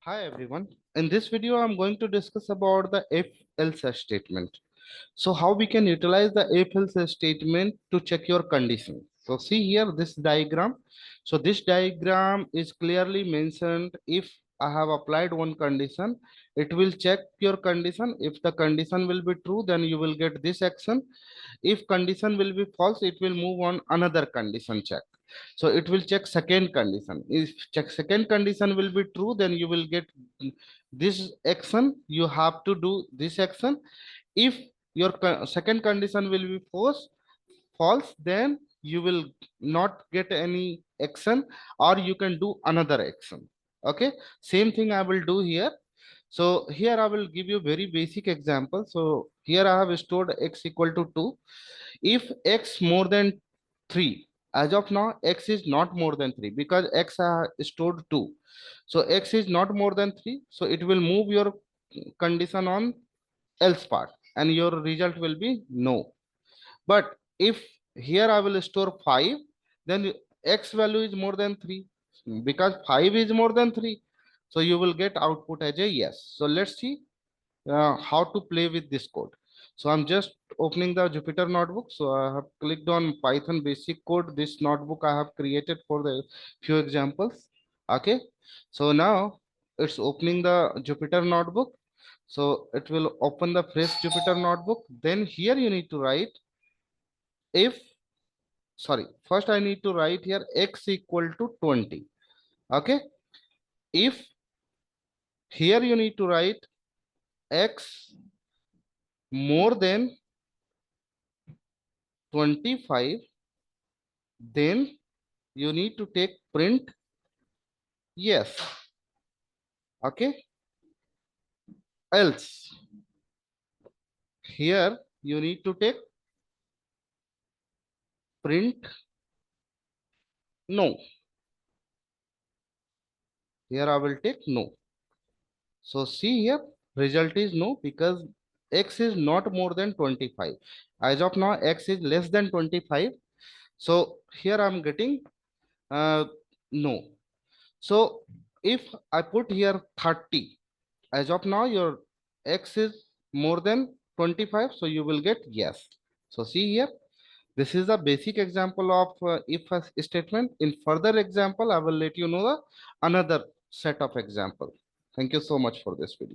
Hi everyone. In this video, I'm going to discuss about the if-else statement. So how we can utilize the if-else statement to check your condition. So see here this diagram. So this diagram is clearly mentioned if I have applied one condition, it will check your condition. If the condition will be true, then you will get this action. If condition will be false, it will move on another condition check. So it will check second condition. If check second condition will be true, then you will get this action. You have to do this action. If your second condition will be false, then you will not get any action, or you can do another action. Okay, same thing I will do here. So here I will give you very basic example. So here I have stored x equal to 2. If x more than 3, as of now x is not more than 3 because x stored 2. So x is not more than 3, so it will move your condition on else part and your result will be no. But if here I will store 5, then x value is more than 3 because 5 is more than 3. So you will get output as a yes. So let's see how to play with this code. So I'm just opening the Jupyter notebook. So I have clicked on Python basic code. This notebook I have created for the few examples. Okay. So now it's opening the Jupyter notebook. So it will open the fresh Jupyter notebook. Then here you need to write if, sorry, first I need to write here x equal to 20. Okay. If here you need to write x more than 25, then you need to take print yes. Okay, else here you need to take print no. Here I will take no. So see here, result is no because x is not more than 25. As of now x is less than 25. So here I'm getting no. So if I put here 30, as of now your x is more than 25, so you will get yes. So see here, this is a basic example of if a statement. In further example, I will let you know the another set of example. Thank you so much for this video.